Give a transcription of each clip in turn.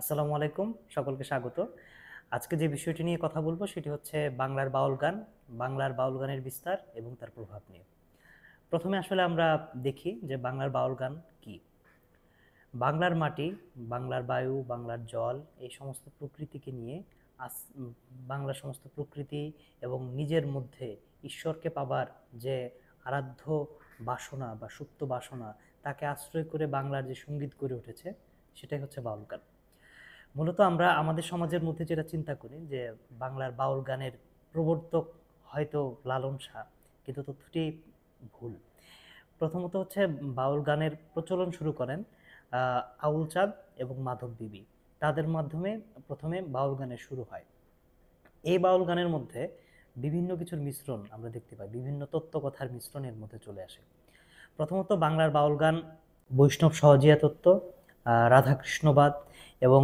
আসসালামু আলাইকুম, সকলকে স্বাগত। আজকে যে বিষয়টি নিয়ে কথা বলবো সেটি হচ্ছে বাংলার বাউল গান, বাংলার বাউল গানের বিস্তার এবং তার প্রভাব নিয়ে। প্রথমে আসলে আমরা দেখি যে বাংলার বাউল গান কি। বাংলার মাটি, বাংলার বায়ু, বাংলার জল, এই সমস্ত প্রকৃতিকে নিয়ে বাংলার সমস্ত প্রকৃতি এবং নিজের মধ্যে ঈশ্বরকে পাবার যে আরাধ্য বাসনা বা সুপ্ত বাসনা, তাকে আশ্রয় করে বাংলার যে সঙ্গীত গড়ে উঠেছে, সেটাই হচ্ছে বাউল গান। মূলত আমরা আমাদের সমাজের মধ্যে যেটা চিন্তা করি যে বাংলার বাউল গানের প্রবর্তক হয়তো লালন শাহ, কিন্তু তথ্যটি ভুল। প্রথমত হচ্ছে বাউল গানের প্রচলন শুরু করেন আউল চাঁদ এবং মাধব বিবি, তাদের মাধ্যমে প্রথমে বাউল গানের শুরু হয়। এই বাউল গানের মধ্যে বিভিন্ন কিছুর মিশ্রণ আমরা দেখতে পাই, বিভিন্ন তত্ত্বকথার মিশ্রণের মধ্যে চলে আসে। প্রথমত বাংলার বাউল গান বৈষ্ণব সহজিয়া তত্ত্ব, রাধাকৃষ্ণবাদ এবং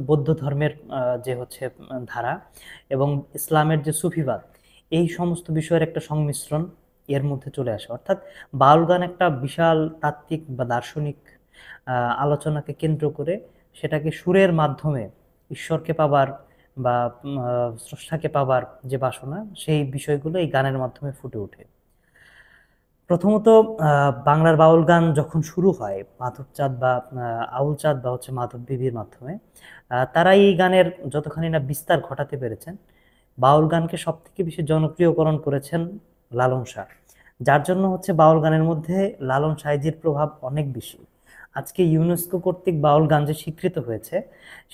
বৌদ্ধ ধর্মের যে হচ্ছে ধারা এবং ইসলামের যে সুফিবাদ, এই সমস্ত বিষয়ের একটা সংমিশ্রণ এর মধ্যে চলে আসে। অর্থাৎ বাউল গান একটা বিশাল তাত্ত্বিক বা দার্শনিক আলোচনাকে কেন্দ্র করে সেটাকে সুরের মাধ্যমে ঈশ্বরকে পাবার বা স্রষ্টাকে পাবার যে বাসনা, সেই বিষয়গুলো এই গানের মাধ্যমে ফুটে ওঠে। প্রথমত বাংলার বাউল গান যখন শুরু হয় মাধব চাঁদ বা আউল চাঁদ বা হচ্ছে মাধব বিবির মাধ্যমে, তারা এই গানের যতখানি না বিস্তার ঘটাতে পেরেছেন, বাউল গানকে সব থেকে বেশি জনপ্রিয়করণ করেছেন লালন শাহ। যার জন্য হচ্ছে বাউল গানের মধ্যে লালন সাইজির প্রভাব অনেক বেশি। আজকে ইউনেস্কো কর্তৃক বাউল গান যে স্বীকৃত হয়েছে,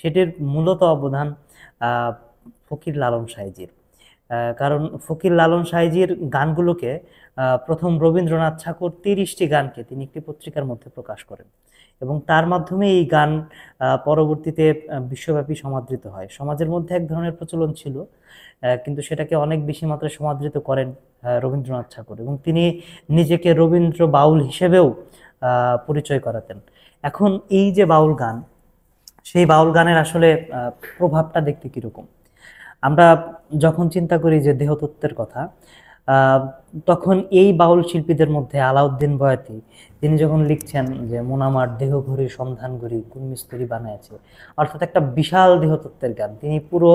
সেটির মূলত অবদান ফকির লালন সাইজির। কারণ ফকির লালন সাইজির গানগুলোকে প্রথম রবীন্দ্রনাথ ঠাকুর 30টি গানকে তিনি একটি পত্রিকার মধ্যে প্রকাশ করেন এবং তার মাধ্যমে এই গান পরবর্তীতে বিশ্বব্যাপী সমাদৃত হয়। সমাজের মধ্যে এক ধরনের প্রচলন ছিল, কিন্তু সেটাকে অনেক বেশি মাত্রায় সমাদৃত করেন রবীন্দ্রনাথ ঠাকুর এবং তিনি নিজেকে রবীন্দ্র বাউল হিসেবেও পরিচয় করাতেন। এখন এই যে বাউল গান, সেই বাউল গানের আসলে প্রভাবটা দেখতে কিরকম। আমরা যখন চিন্তা করি যে দেহতত্ত্বের কথা, তখন এই বাউল শিল্পীদের মধ্যে আলাউদ্দিন বয়াতি, তিনি যখন লিখছেন যে মন আমার দেহ ঘড়ির সন্ধান ঘড়ি কোন মিস্ত্রি বানাইছে, অর্থাৎ একটা বিশাল দেহতত্ত্বের গান। তিনি পুরো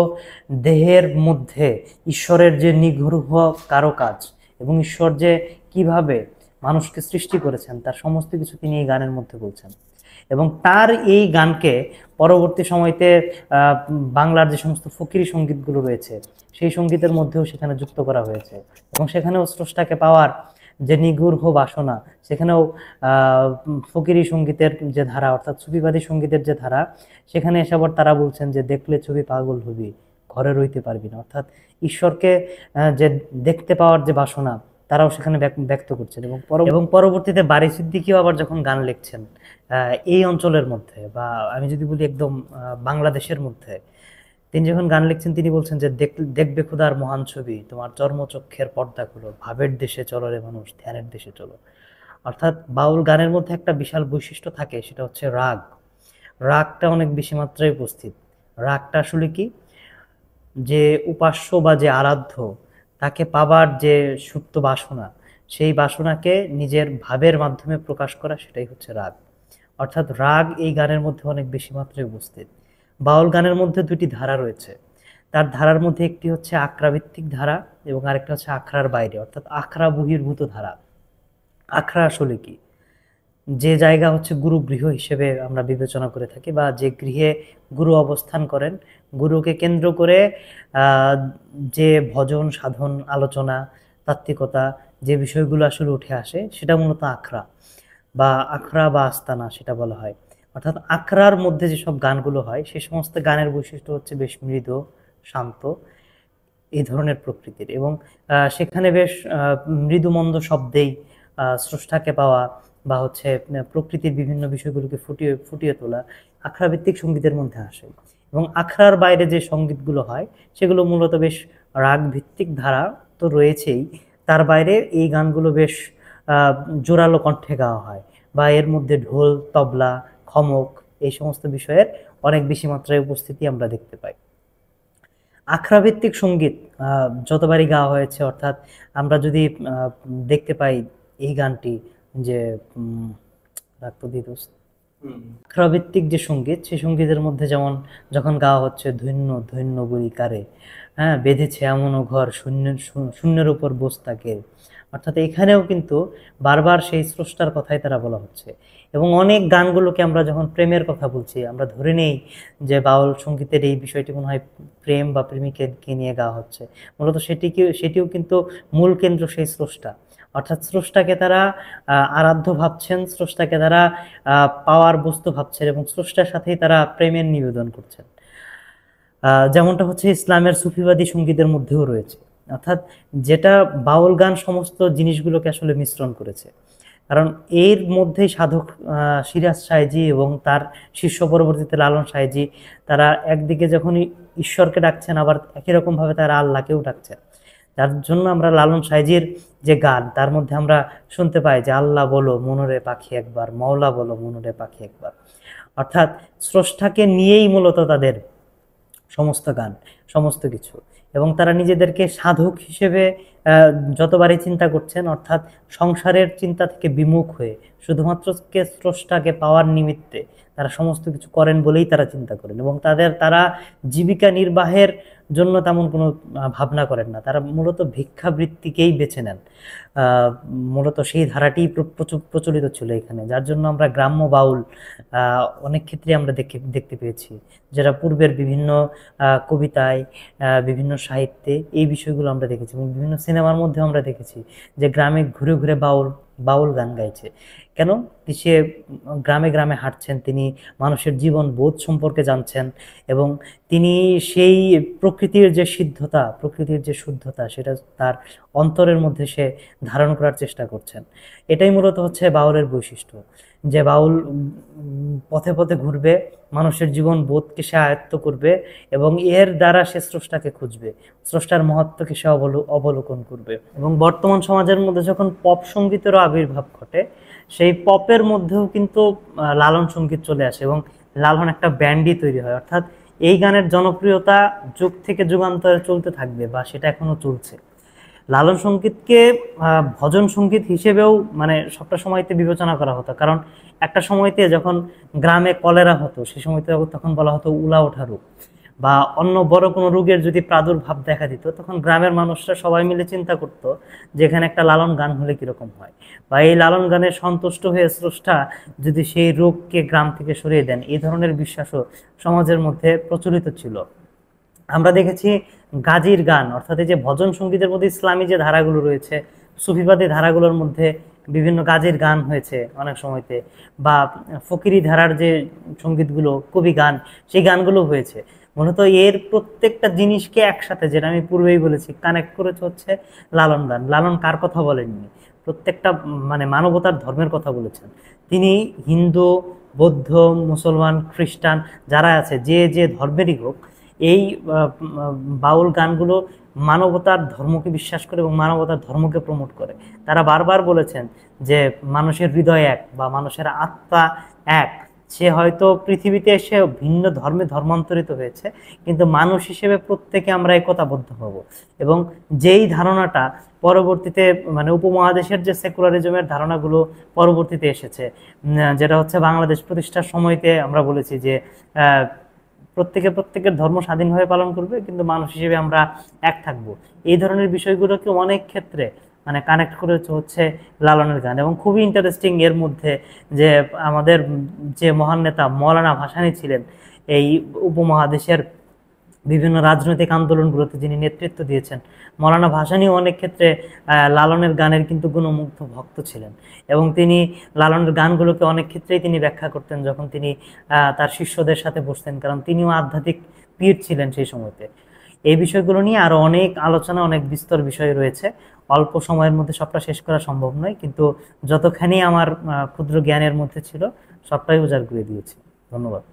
দেহের মধ্যে ঈশ্বরের যে নিগূঢ় কারুকাজ এবং ঈশ্বর যে কিভাবে মানুষকে সৃষ্টি করেছেন তার সমস্ত কিছু তিনি এই গানের মধ্যে বলছেন। এবং তার এই গানকে পরবর্তী সময়তে বাংলার যে সমস্ত ফকিরি সঙ্গীতগুলো রয়েছে, সেই সঙ্গীতের মধ্যেও সেখানে যুক্ত করা হয়েছে এবং সেখানেও স্রষ্টাকে পাওয়ার যে নিগূঢ় বাসনা, সেখানেও ফকিরি সঙ্গীতের যে ধারা অর্থাৎ সুফিবাদী সঙ্গীতের যে ধারা, সেখানে এসে আবার তারা বলছেন যে দেখলে ছবি পাগল হবি, ঘরে রইতে পারবি না। অর্থাৎ ঈশ্বরকে যে দেখতে পাওয়ার যে বাসনা, তারাও সেখানে ব্যক্ত করছেন। এবং পরবর্তীতে বারী সিদ্দিকীও আবার যখন গান লিখছেন এই অঞ্চলের মধ্যে, বা আমি যদি বলি একদম বাংলাদেশের মধ্যে, তিনি যখন গান লিখছেন তিনি বলছেন যে দেখবে খুদার মহান ছবি, তোমার চর্মচক্ষের পর্দা খুলো, ভাবের দেশে চলো রে মানুষ, ধ্যানের দেশে চলো। অর্থাৎ বাউল গানের মধ্যে একটা বিশাল বৈশিষ্ট্য থাকে, সেটা হচ্ছে রাগ। রাগটা অনেক বেশি মাত্রায় উপস্থিত। রাগটা আসলে কি, যে উপাস্য বা যে আরাধ্য, তাকে পাবার যে সুপ্ত বাসনা, সেই বাসনাকে নিজের ভাবের মাধ্যমে প্রকাশ করা, সেটাই হচ্ছে রাগ। অর্থাৎ রাগ এই গানের মধ্যে অনেক বেশি মাত্রায় উপস্থিত। বাউল গানের মধ্যে দুটি ধারা রয়েছে। তার ধারার মধ্যে একটি হচ্ছে আখড়া ভিত্তিক ধারা এবং আরেকটা হচ্ছে আখড়ার বাইরে, অর্থাৎ আখড়া বহির্ভূত ধারা। আখড়া আসলে কি, যে জায়গা হচ্ছে গুরু গৃহ হিসেবে আমরা বিবেচনা করে থাকি, বা যে গৃহে গুরু অবস্থান করেন, গুরুকে কেন্দ্র করে যে ভজন সাধন আলোচনা তাত্ত্বিকতা যে বিষয়গুলো আসলে উঠে আসে, সেটা মূলত আখড়া বা আখড়া বা আস্তানা সেটা বলা হয়। অর্থাৎ আখড়ার মধ্যে যেসব গানগুলো হয়, সে সমস্ত গানের বৈশিষ্ট্য হচ্ছে বেশ মৃদু, শান্ত, এই ধরনের প্রকৃতির এবং সেখানে বেশ মৃদুমন্দ শব্দেই স্রষ্টাকে পাওয়া বা হচ্ছে প্রকৃতির বিভিন্ন বিষয়গুলোকে ফুটিয়ে ফুটিয়ে তোলা আখড়া ভিত্তিক সঙ্গীতের মধ্যে আসে। এবং আখড়ার বাইরে যে সঙ্গীতগুলো হয়, সেগুলো মূলত বেশ রাগ ভিত্তিক ধারা তো রয়েছেই, তার বাইরে এই গানগুলো বেশ জোরালো কণ্ঠে গাওয়া হয়, বা এর মধ্যে ঢোল, তবলা, খমক, এই সমস্ত বিষয়ের অনেক বেশি মাত্রায় উপস্থিতি আমরা দেখতে পাই। আখড়া ভিত্তিক সঙ্গীত যতবারই গাওয়া হয়েছে, অর্থাৎ আমরা যদি দেখতে পাই এই গানটি যে রাগ তো দি দোস্ত, আখড়াভিত্তিক যে সঙ্গীত, সেই সঙ্গীতের মধ্যে যেমন যখন গাওয়া হচ্ছে ধন্য ধন্য বলি কারে, হ্যাঁ বেঁধেছে এমনও ঘর শূন্যের উপর বস্তাকে, অর্থাৎ এখানেও কিন্তু বারবার সেই স্রষ্টার কথাই তারা বলা হচ্ছে। এবং অনেক গানগুলোকে আমরা যখন প্রেমের কথা বলছি, আমরা ধরে নেই যে বাউল সঙ্গীতের এই বিষয়টি মনে হয় প্রেম বা প্রেমিককে নিয়ে গাওয়া হচ্ছে। মূলত সেটিও কিন্তু মূল কেন্দ্র সেই স্রষ্টা, অর্থাৎ স্রষ্টাকে তারা আরাধ্য ভাবছেন, স্রষ্টাকে তারা পাওয়ার বস্তু ভাবছেন এবং স্রষ্টার সাথেই তারা প্রেমের নিবেদন করছেন। যেমনটা হচ্ছে ইসলামের সুফিবাদী সঙ্গীতের মধ্যেও রয়েছে, অর্থাৎ যেটা বাউল গান সমস্ত জিনিসগুলোকে আসলে মিশ্রণ করেছে। কারণ এর মধ্যেই সাধক সিরাজ সাইজি এবং তার শিষ্য পরবর্তীতে লালন সাইজি, তারা একদিকে যখনই ঈশ্বরকে ডাকছেন, আবার একই রকমভাবে তারা আল্লাহকেও ডাকছেন। যার জন্য আমরা লালন সাইজির যে গান, তার মধ্যে আমরা শুনতে পাই যে আল্লাহ বলো মনোরে পাখি একবার, মওলা বলো মনোরে পাখি একবার। অর্থাৎ স্রষ্টাকে নিয়েই মূলত তাদের সমস্ত গান, সমস্ত কিছু। এবং তারা নিজেদেরকে সাধক হিসেবে যতবারই চিন্তা করছেন, অর্থাৎ সংসারের চিন্তা থেকে বিমুখ হয়ে শুধুমাত্র স্রষ্টাকে পাওয়ার নিমিত্তে তারা সমস্ত কিছু করেন বলেই তারা চিন্তা করেন। এবং তারা জীবিকা নির্বাহের জন্য তেমন কোনো ভাবনা করেন না, তারা মূলত ভিক্ষাবৃত্তিকেই বেছে নেন। মূলত সেই ধারাটি প্রচলিত ছিল এখানে, যার জন্য আমরা গ্রাম্য বাউল অনেক ক্ষেত্রে আমরা দেখতে পেয়েছি, যেটা পূর্বের বিভিন্ন কবিতায়, বিভিন্ন সাহিত্যে এই বিষয়গুলো আমরা দেখেছি। এবং বিভিন্ন সিনেমার মধ্যে আমরা দেখেছি যে গ্রামে ঘুরে ঘুরে বাউল গান গাইছে। কেন? সে গ্রামে গ্রামে হাঁটছেন, তিনি মানুষের জীবন বোধ সম্পর্কে জানছেন এবং তিনি সেই প্রকৃতির যে সিদ্ধতা, প্রকৃতির যে শুদ্ধতা, সেটা তার অন্তরের মধ্যে সে ধারণ করার চেষ্টা করছেন। এটাই মূলত হচ্ছে বাউলের বৈশিষ্ট্য, যে বাউল পথে পথে ঘুরবে, মানুষের জীবন বোধকে সে আয়ত্ত করবে এবং এর দ্বারা সে স্রষ্টাকে খুঁজবে, স্রষ্টার মহত্বকে সে অবলোকন করবে। এবং বর্তমান সমাজের মধ্যে যখন পপ সঙ্গীতেরও আবির্ভাব ঘটে, সেই পপের মধ্যেও কিন্তু লালন সঙ্গীত চলে আসে এবং লালন একটা ব্যান্ডই তৈরি হয়। অর্থাৎ এই গানের জনপ্রিয়তা যুগ থেকে যুগান্তরে চলতে থাকবে বা সেটা এখনো চলছে। লালন সঙ্গীতকে ভজন সঙ্গীত হিসেবেও মানে সবটা সময়তে বিবেচনা করা হতো, কারণ একটা সময়তে যখন গ্রামে কলেরা হতো, সে সময়তে তখন বলা হতো উলা ওঠা রোগ, বা অন্য বড় কোনো রোগের যদি প্রাদুর্ভাব দেখা দিত, তখন গ্রামের মানুষরা সবাই মিলে চিন্তা করত যে এখানে একটা লালন গান হলে কিরকম হয়, বা এই লালন গানে সন্তুষ্ট হয়ে স্রষ্টা যদি সেই রোগকে গ্রাম থেকে সরিয়ে দেন। এই ধরনের বিশ্বাসও সমাজের মধ্যে প্রচলিত ছিল। আমরা দেখেছি গাজির গান, অর্থাৎ এই যে ভজন সঙ্গীতের মধ্যে ইসলামী যে ধারাগুলো রয়েছে, সুফিবাদী ধারাগুলোর মধ্যে বিভিন্ন গাজির গান হয়েছে অনেক সময়তে, বা ফকিরি ধারার যে সঙ্গীতগুলো, কবি গান, সেই গানগুলো হয়েছে। মূলত এর প্রত্যেকটা জিনিসকে একসাথে, যেটা আমি পূর্বেই বলেছি, কানেক্ট করেছে হচ্ছে লালন গান। লালন কার কথা বলেননি? প্রত্যেকটা মানে মানবতার ধর্মের কথা বলেছেন তিনি। হিন্দু, বৌদ্ধ, মুসলমান, খ্রিস্টান যারা আছে, যে ধর্মেরই হোক, এই বাউল গানগুলো মানবতার ধর্মকে বিশ্বাস করে এবং মানবতার ধর্মকে প্রমোট করে। তারা বারবার বলেছেন যে মানুষের হৃদয় এক বা মানুষের আত্মা এক। সে হয়তো পৃথিবীতে এসে ভিন্ন ধর্মে ধর্মান্তরিত হয়েছে, কিন্তু মানুষ হিসেবে প্রত্যেকে আমরা একতাবদ্ধ হব। এবং যেই ধারণাটা পরবর্তীতে মানে উপমহাদেশের যে সেকুলারিজমের ধারণাগুলো পরবর্তীতে এসেছে, যেটা হচ্ছে বাংলাদেশ প্রতিষ্ঠার সময়তে আমরা বলেছি যে প্রত্যেকের ধর্ম স্বাধীনভাবে পালন করবে, কিন্তু মানুষ হিসেবে আমরা এক থাকবো। এই ধরনের বিষয়গুলোকে অনেক ক্ষেত্রে মানে কানেক্ট করেছে হচ্ছে লালনের গান। এবং খুবই ইন্টারেস্টিং এর মধ্যে যে আমাদের যে মহান নেতা মৌলানা ভাসানী ছিলেন, এই উপমহাদেশের বিভিন্ন রাজনৈতিক আন্দোলনগুলোতে যিনি নেতৃত্ব দিয়েছেন, মৌলানা ভাসানীও অনেক ক্ষেত্রে লালনের গানের কিন্তু গুণমুগ্ধ ভক্ত ছিলেন। এবং তিনি লালনের গানগুলোকে অনেক ক্ষেত্রেই তিনি ব্যাখ্যা করতেন যখন তিনি তার শিষ্যদের সাথে বসতেন, কারণ তিনিও আধ্যাত্মিক পীর ছিলেন সেই সময়তে। এই বিষয়গুলো নিয়ে আরও অনেক আলোচনা, অনেক বিস্তর বিষয় রয়েছে। অল্প সময়ের মধ্যে সবটা শেষ করা সম্ভব নয়, কিন্তু যতখানি আমার ক্ষুদ্র জ্ঞানের মধ্যে ছিল সবটাই উজাড় করে দিয়েছি। ধন্যবাদ।